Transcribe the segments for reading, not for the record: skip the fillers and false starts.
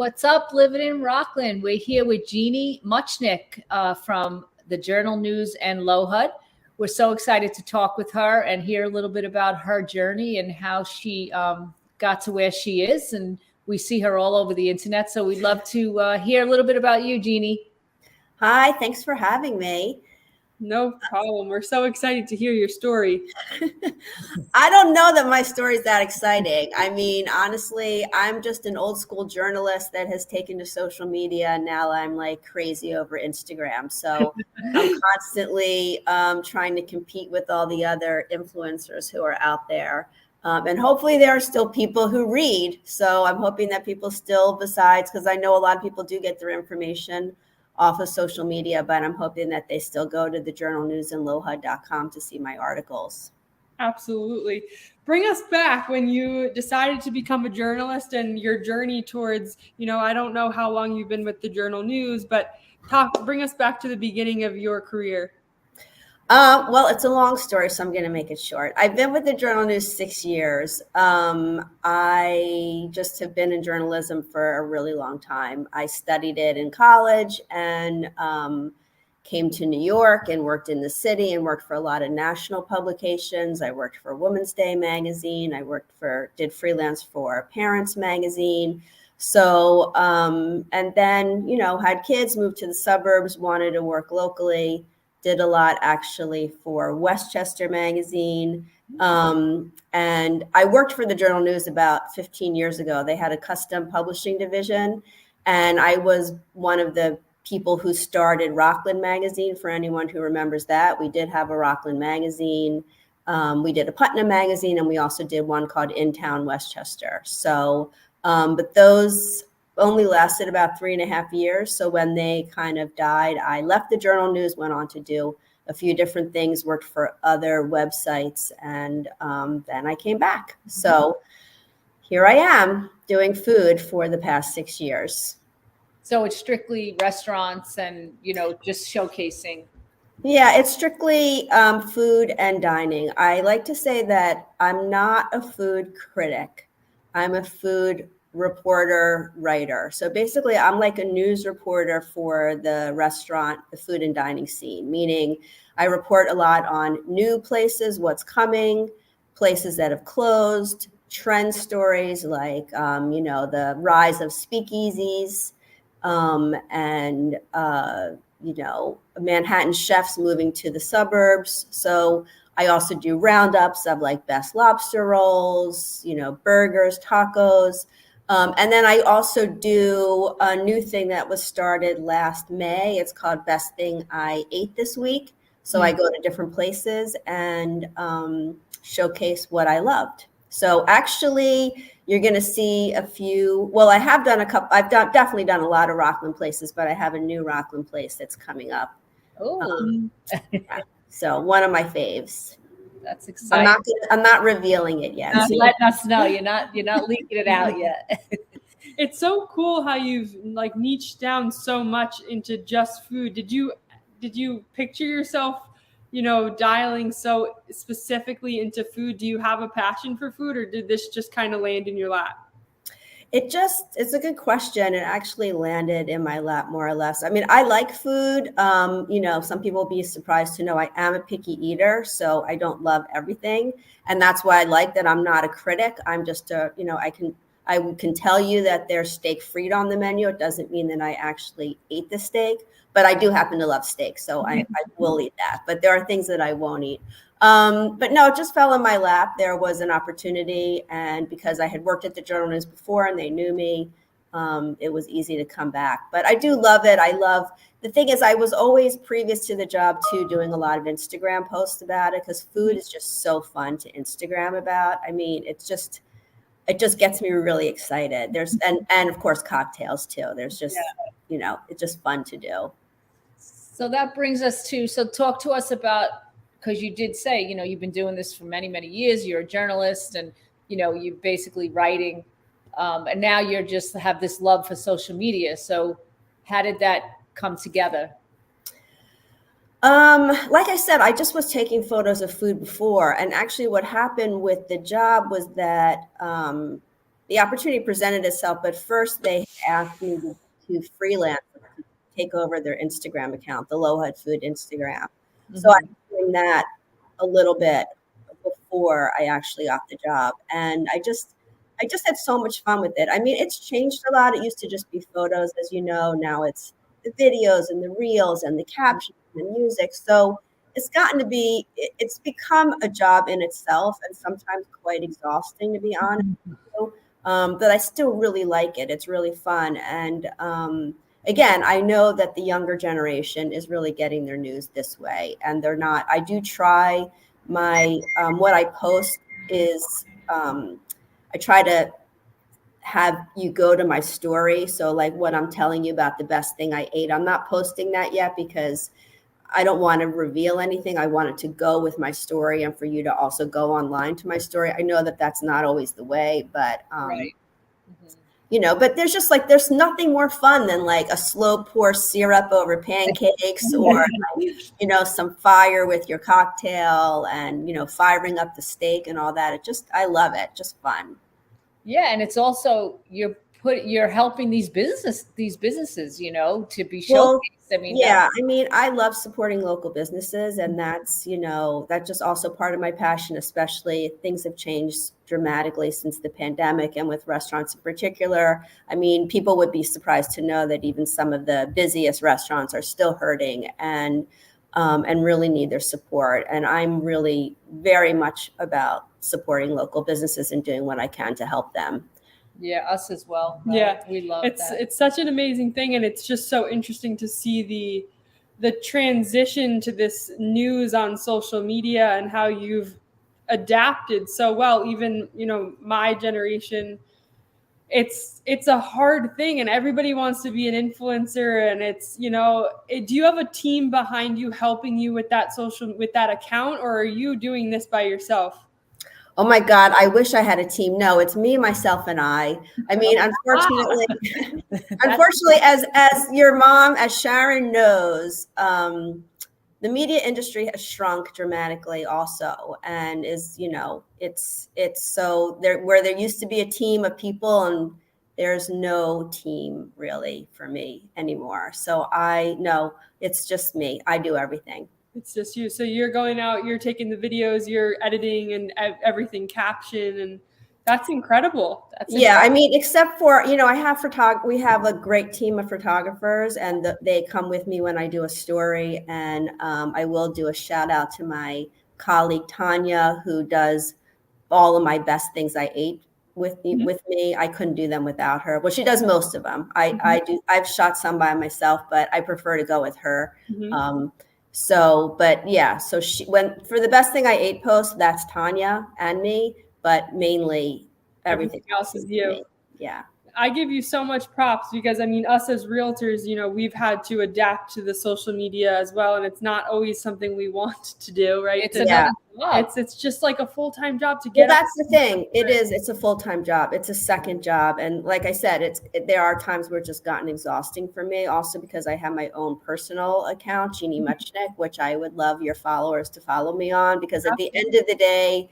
What's up, living in Rockland? We're here with Jeanne Muchnick from the Journal News and LoHud. We're so excited to talk with her and hear a little bit about her journey and how she got to where she is. And we see her all over the internet. So we'd love to hear a little bit about you, Jeanne. Hi, thanks for having me. No problem. We're so excited to hear your story. I don't know that my story is that exciting. I mean, honestly, I'm just an old school journalist that has taken to social media, and now I'm like crazy over Instagram. So I'm constantly trying to compete with all the other influencers who are out there. And hopefully there are still people who read. So I'm hoping that people still, besides, because I know a lot of people do get their information off of social media, but I'm hoping that they still go to the Journal News and LoHud.com to see my articles. Absolutely. Bring us back when you decided to become a journalist and your journey towards, I don't know how long you've been with the Journal News, but bring us back to the beginning of your career. Well, it's a long story, so I'm going to make it short. I've been with the Journal News 6 years. I just have been in journalism for a really long time. I studied it in college and came to New York and worked in the city and worked for a lot of national publications. I worked for Women's Day magazine. I did freelance for Parents magazine. So, and then, had kids, moved to the suburbs, wanted to work locally. Did a lot actually for Westchester magazine. And I worked for the Journal News about 15 years ago. They had a custom publishing division. And I was one of the people who started Rockland magazine, for anyone who remembers that. We did have a Rockland magazine. We did a Putnam magazine, and we also did one called In Town Westchester. So, but those only lasted about 3.5 years. So when they kind of died, I left the Journal News, went on to do a few different things, worked for other websites, and then I came back. So here I am doing food for the past 6 years. So it's strictly restaurants and, just showcasing. Yeah, it's strictly food and dining. I like to say that I'm not a food critic. I'm a food reporter, writer. So basically, I'm like a news reporter for the restaurant, the food and dining scene, meaning I report a lot on new places, what's coming, places that have closed, trend stories like, the rise of speakeasies, and Manhattan chefs moving to the suburbs. So I also do roundups of like best lobster rolls, burgers, tacos. And then I also do a new thing that was started last May. It's called Best Thing I Ate This Week. So I go to different places and showcase what I loved. So actually, you're going to see a few. Well, I have done a couple. Definitely done a lot of Rockland places, but I have a new Rockland place that's coming up. Oh, so one of my faves. That's exciting. I'm not revealing it yet. So letting us know you're not leaking it out yet. It's so cool how you've like niched down so much into just food. Did you picture yourself, dialing so specifically into food? Do you have a passion for food, or did this just kind of land in your lap? It's a good question. It actually landed in my lap more or less. I mean, I like food. Some people will be surprised to know I am a picky eater, so I don't love everything. And that's why I like that I'm not a critic. I'm just I can tell you that there's steak frites on the menu. It doesn't mean that I actually ate the steak, but I do happen to love steak. So I will eat that, but there are things that I won't eat. But no, it just fell in my lap. There was an opportunity, and because I had worked at the Journal News before and they knew me, it was easy to come back. But I do love it. The thing is, I was always, previous to the job too, doing a lot of Instagram posts about it, because food is just so fun to Instagram about. I mean, it just gets me really excited. And of course cocktails too. There's just, it's just fun to do. So that brings us to, talk to us about, because you did say, you've been doing this for many, many years. You're a journalist and, you're basically writing. And now you're just have this love for social media. So how did that come together? Like I said, I just was taking photos of food before. And actually what happened with the job was that the opportunity presented itself, but first they asked me to freelance, to take over their Instagram account, the Low Hud Food Instagram. So I was doing that a little bit before I actually got the job. And I just had so much fun with it. I mean, it's changed a lot. It used to just be photos, as you know. Now it's the videos and the reels and the captions and the music. So it's gotten to be, it's become a job in itself, and sometimes quite exhausting, to be honest. But I still really like it. It's really fun. And again, I know that the younger generation is really getting their news this way, and they're not. I do try my, what I post is, I try to have you go to my story. So like what I'm telling you about the best thing I ate, I'm not posting that yet because I don't want to reveal anything. I want it to go with my story and for you to also go online to my story. I know that that's not always the way, but, Right. you know, but there's just like, there's nothing more fun than like a slow pour syrup over pancakes or, like, you know, some fire with your cocktail and, you know, firing up the steak and all that. I love it. Just fun. Yeah, and it's also you're helping these businesses, you know, to be showcased. Well, I mean, yeah, I mean, I love supporting local businesses, and that's, you know, that's just also part of my passion, especially things have changed dramatically since the pandemic and with restaurants in particular. I mean, people would be surprised to know that even some of the busiest restaurants are still hurting and really need their support. And I'm really very much about supporting local businesses and doing what I can to help them. yeah, us as well. Right? Yeah, we love that. It's such an amazing thing, and it's just so interesting to see the transition to this news on social media and how you've adapted so well. Even, you know, my generation, it's a hard thing, and everybody wants to be an influencer, and it's, you know, do you have a team behind you helping you with that account, or are you doing this by yourself? Oh my God, I wish I had a team. No, it's me, myself, and I. I mean, unfortunately, as your mom, as Sharon knows, the media industry has shrunk dramatically also, and is, you know, it's so there where there used to be a team of people, and there's no team really for me anymore. So it's just me. I do everything. It's just you. So you're going out, you're taking the videos, you're editing and everything, caption, and that's incredible. I mean, except for, you know, we have a great team of photographers, and they come with me when I do a story. And I will do a shout out to my colleague Tanya, who does all of my best things I ate with me. I couldn't do them without her. Well, she does most of them. I've shot some by myself, but I prefer to go with her. So she went for the best thing I ate post. That's Tanya and me, but mainly everything else is you. Me. Yeah. I give you so much props because, I mean, us as realtors, you know, we've had to adapt to the social media as well. And it's not always something we want to do, right? It's just like a full-time job to get. Well, that's the thing. It's a full-time job. It's a second job. And like I said, there are times where it's just gotten exhausting for me, also because I have my own personal account, Jeanne Muchnick, which I would love your followers to follow me on, because at the end of the day,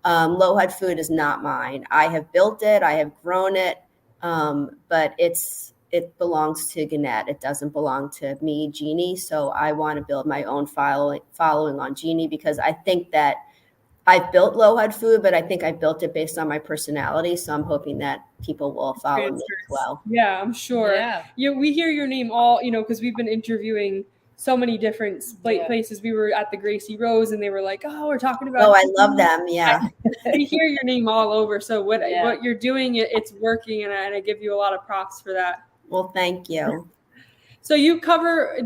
Low Hud Food is not mine. I have built it. I have grown it. But it belongs to Gannett. It doesn't belong to me, Jeanne. So I want to build my own following on Jeanne, because I think that I've built Low Hud Food, but I think I built it based on my personality. So I'm hoping that people will follow me as well. Yeah, I'm sure. Yeah. We hear your name all, you know, because we've been interviewing so many different places. We were at the Gracie Rose, and they were like, "Oh, we're talking about." Oh, I love them. Yeah, we hear your name all over. So what you're doing, it's working, and I give you a lot of props for that. Well, thank you. So you cover,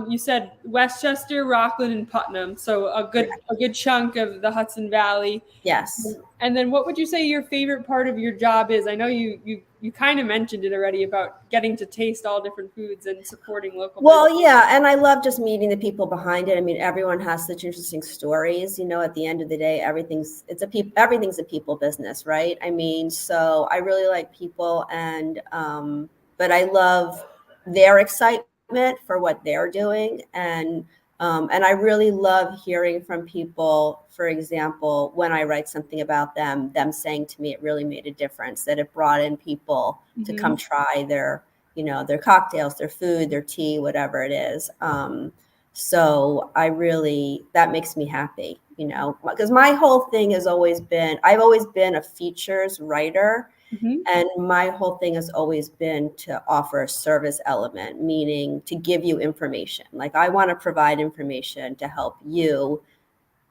you said Westchester, Rockland, and Putnam. So a good chunk of the Hudson Valley. Yes. And then what would you say your favorite part of your job is? I know you kind of mentioned it already about getting to taste all different foods and supporting local. Well, yeah. And I love just meeting the people behind it. I mean, everyone has such interesting stories, you know, at the end of the day, everything's a people business, right? I mean, so I really like people, and, but I love their excitement for what they're doing. And And I really love hearing from people, for example, when I write something about them saying to me it really made a difference, that it brought in people to come try their, their cocktails, their food, their tea, whatever it is. So that makes me happy, because my whole thing has always been, I've always been a features writer. And my whole thing has always been to offer a service element, meaning to give you information. Like I want to provide information to help you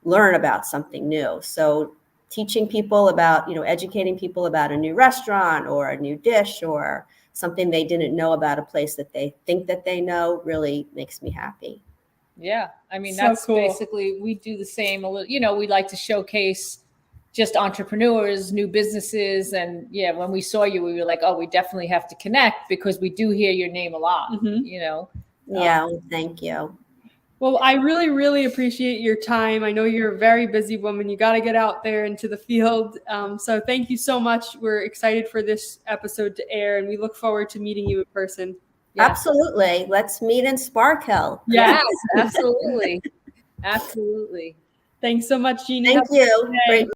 learn about something new. So teaching people about, educating people about a new restaurant or a new dish or something they didn't know about a place that they think that they know really makes me happy. Yeah. I mean, So that's cool. basically, we do the same a little, we like to showcase just entrepreneurs, new businesses. And yeah, when we saw you, we were like, oh, we definitely have to connect because we do hear your name a lot, Yeah, well, thank you. Well, I really, really appreciate your time. I know you're a very busy woman. You got to get out there into the field. So thank you so much. We're excited for this episode to air, and we look forward to meeting you in person. Yes. Absolutely. Let's meet in Sparkhill. Yes, absolutely. Absolutely. Thanks so much, Jeanne. Thank you. Great